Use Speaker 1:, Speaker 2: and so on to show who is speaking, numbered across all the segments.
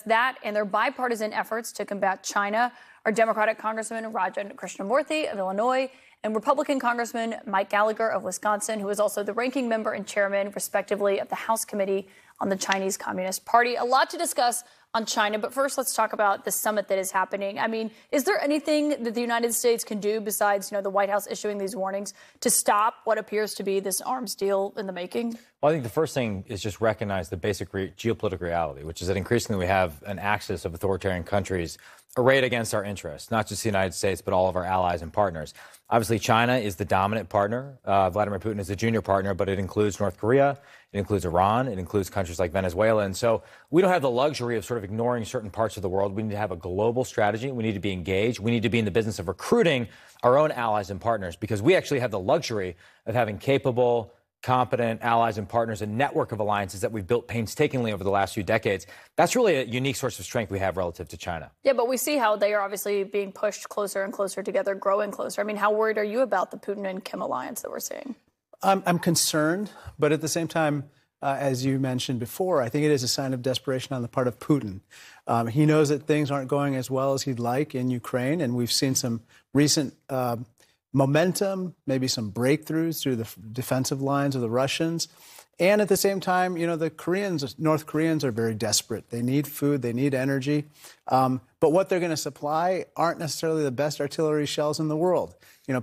Speaker 1: That and their bipartisan efforts to combat China are Democratic Congressman Krishnamoorthi of Illinois and Republican Congressman Mike Gallagher of Wisconsin, who is also the ranking member and chairman, respectively, of the House Committee on the Chinese Communist Party. A lot to discuss on China, but first let's talk about the summit that is happening. I mean, is there anything that the United States can do besides, the White House issuing these warnings to stop what appears to be this arms deal in the making?
Speaker 2: Well, I think the first thing is just recognize the basic geopolitical reality, which is that increasingly we have an axis of authoritarian countries arrayed against our interests, not just the United States, but all of our allies and partners. Obviously, China is the dominant partner. Vladimir Putin is the junior partner, but it includes North Korea, it includes Iran, it includes countries like Venezuela. And so we don't have the luxury of sort of ignoring certain parts of the world. We need to have a global strategy. We need to be engaged. We need to be in the business of recruiting our own allies and partners, because we actually have the luxury of having capable, competent allies and partners, a network of alliances that we've built painstakingly over the last few decades. That's really a unique source of strength we have relative to China.
Speaker 1: Yeah, but we see how they are obviously being pushed closer and closer together, growing closer. I mean, how worried are you about the Putin and Kim alliance that we're seeing?
Speaker 3: I'm concerned, but at the same time, as you mentioned before, I think it is a sign of desperation on the part of Putin. He knows that things aren't going as well as he'd like in Ukraine, and we've seen some recent momentum, maybe some breakthroughs through the defensive lines of the Russians. And at the same time, the North Koreans are very desperate. They need food, they need energy. But what they're going to supply aren't necessarily the best artillery shells in the world.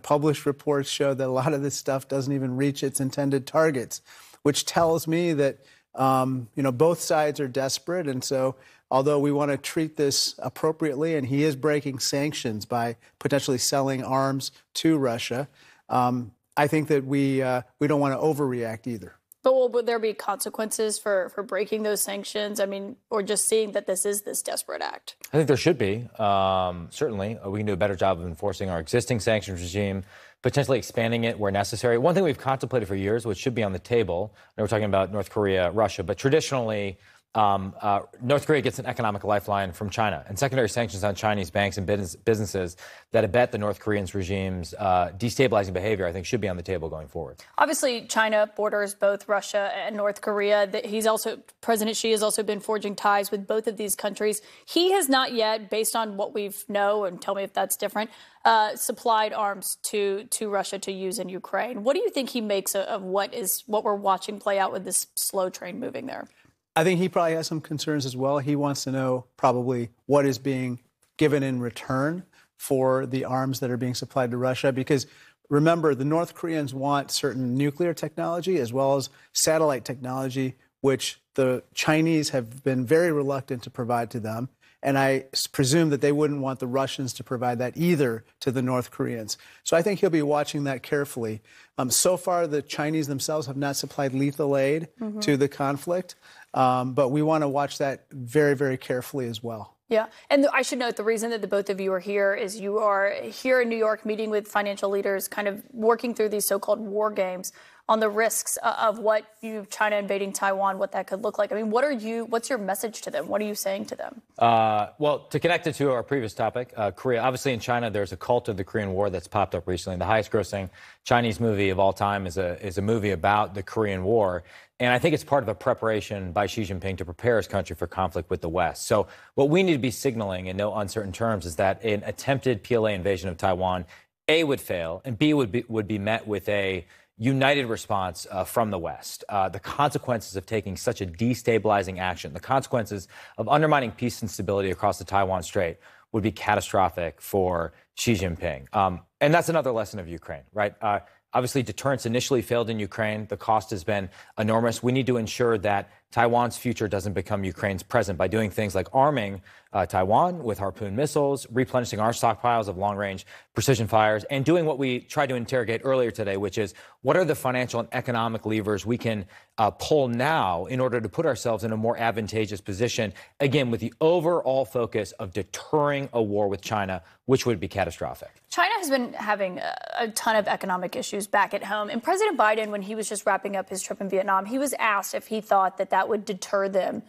Speaker 3: Published reports show that a lot of this stuff doesn't even reach its intended targets, which tells me that, both sides are desperate. And so although we want to treat this appropriately, and he is breaking sanctions by potentially selling arms to Russia, I think that we don't want to overreact either.
Speaker 1: But would there be consequences for breaking those sanctions? I mean, or just seeing that this is this desperate act? I
Speaker 2: think there should be. Certainly, we can do a better job of enforcing our existing sanctions regime, potentially expanding it where necessary. One thing we've contemplated for years, which should be on the table, and we're talking about North Korea, Russia, but traditionally, North Korea gets an economic lifeline from China, and secondary sanctions on Chinese banks and businesses that abet the North Koreans' regime's destabilizing behavior, I think, should be on the table going forward.
Speaker 1: Obviously, China borders both Russia and North Korea. President Xi has also been forging ties with both of these countries. He has not yet, based on what we know, and tell me if that's different, supplied arms to Russia to use in Ukraine. What do you think he makes of what we're watching play out with this slow train moving there?
Speaker 3: I think he probably has some concerns as well. He wants to know probably what is being given in return for the arms that are being supplied to Russia. Because remember, the North Koreans want certain nuclear technology as well as satellite technology, which the Chinese have been very reluctant to provide to them. And I presume that they wouldn't want the Russians to provide that either to the North Koreans. So I think he'll be watching that carefully. So far, the Chinese themselves have not supplied lethal aid to the conflict. But we want to watch that very, very carefully as well.
Speaker 1: Yeah. And I should note the reason that the both of you are here is you are here in New York meeting with financial leaders, kind of working through these so-called war games on the risks of what China invading Taiwan, what that could look like. I mean, what's your message to them? What are you saying to them?
Speaker 2: Well, to connect it to our previous topic, Korea, obviously in China, there's a cult of the Korean War that's popped up recently. The highest grossing Chinese movie of all time is a movie about the Korean War. And I think it's part of a preparation by Xi Jinping to prepare his country for conflict with the West. So what we need to be signaling in no uncertain terms is that an attempted PLA invasion of Taiwan, A, would fail, and B, would be met with a united response from the West. The consequences of taking such a destabilizing action, the consequences of undermining peace and stability across the Taiwan Strait would be catastrophic for Xi Jinping. And that's another lesson of Ukraine, right? Obviously, deterrence initially failed in Ukraine. The cost has been enormous. We need to ensure that Taiwan's future doesn't become Ukraine's present by doing things like arming Taiwan with Harpoon missiles, replenishing our stockpiles of long-range precision fires, and doing what we tried to interrogate earlier today, which is what are the financial and economic levers we can pull now in order to put ourselves in a more advantageous position, again, with the overall focus of deterring a war with China, which would be catastrophic.
Speaker 1: China has been having a ton of economic issues back at home. And President Biden, when he was just wrapping up his trip in Vietnam, he was asked if he thought that would deter them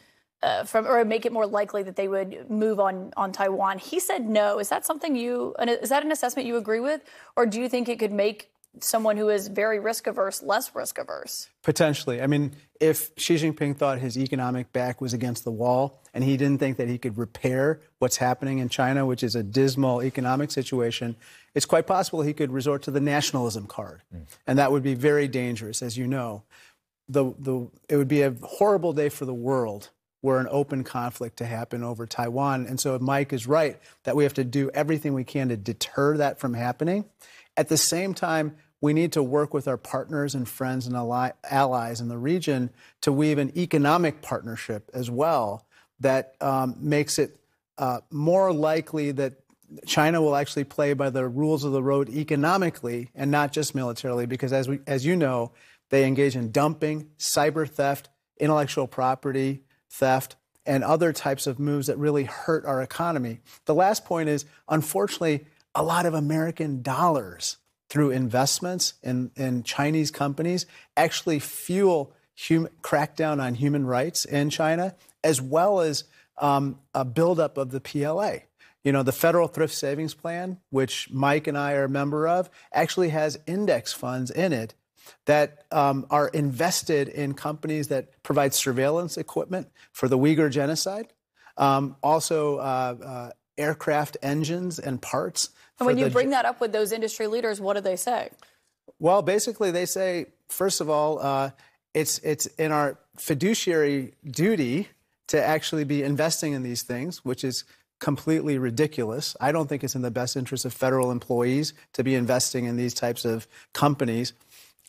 Speaker 1: from, or make it more likely that they would move on Taiwan. He said no. Is that something is that an assessment you agree with? Or do you think it could make someone who is very risk averse less risk averse?
Speaker 3: Potentially. I mean, if Xi Jinping thought his economic back was against the wall and he didn't think that he could repair what's happening in China, which is a dismal economic situation, it's quite possible he could resort to the nationalism card. And that would be very dangerous, as you know. It would be a horrible day for the world were an open conflict to happen over Taiwan. And so Mike is right that we have to do everything we can to deter that from happening. At the same time, we need to work with our partners and friends and allies in the region to weave an economic partnership as well that makes it more likely that China will actually play by the rules of the road economically and not just militarily, because as you know, they engage in dumping, cyber theft, intellectual property theft, and other types of moves that really hurt our economy. The last point is, unfortunately, a lot of American dollars through investments in Chinese companies actually fuel crackdown on human rights in China, as well as a buildup of the PLA. You know, the Federal Thrift Savings Plan, which Mike and I are a member of, actually has index funds in it that are invested in companies that provide surveillance equipment for the Uyghur genocide, also aircraft engines and parts.
Speaker 1: And when you bring that up with those industry leaders, what do they say?
Speaker 3: Well, basically they say, first of all, it's in our fiduciary duty to actually be investing in these things, which is completely ridiculous. I don't think it's in the best interest of federal employees to be investing in these types of companies.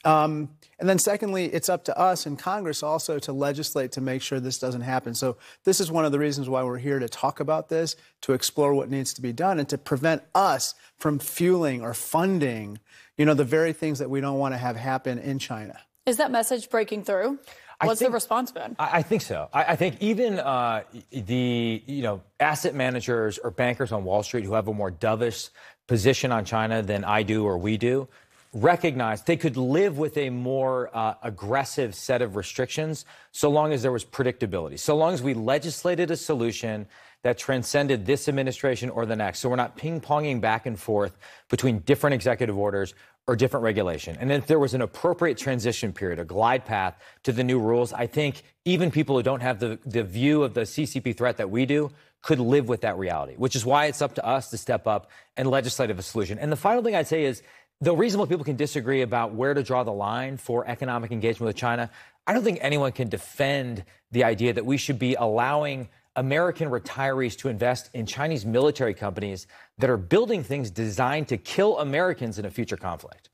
Speaker 3: And then secondly, it's up to us in Congress also to legislate to make sure this doesn't happen. So this is one of the reasons why we're here to talk about this, to explore what needs to be done, and to prevent us from fueling or funding, you know, the very things that we don't want to have happen in China.
Speaker 1: Is that message breaking through? What's the response been?
Speaker 2: I think so. I think even the asset managers or bankers on Wall Street who have a more dovish position on China than I do or we do recognize they could live with a more aggressive set of restrictions so long as there was predictability, so long as we legislated a solution that transcended this administration or the next. So we're not ping-ponging back and forth between different executive orders or different regulation. And if there was an appropriate transition period, a glide path to the new rules, I think even people who don't have the view of the CCP threat that we do could live with that reality, which is why it's up to us to step up and legislate a solution. And the final thing I'd say is, though reasonable people can disagree about where to draw the line for economic engagement with China, I don't think anyone can defend the idea that we should be allowing American retirees to invest in Chinese military companies that are building things designed to kill Americans in a future conflict.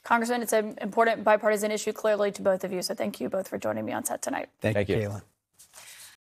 Speaker 1: Congressman, it's an important bipartisan issue, clearly, to both of you. So thank you both for joining me on set tonight.
Speaker 3: Thank you, Caitlin.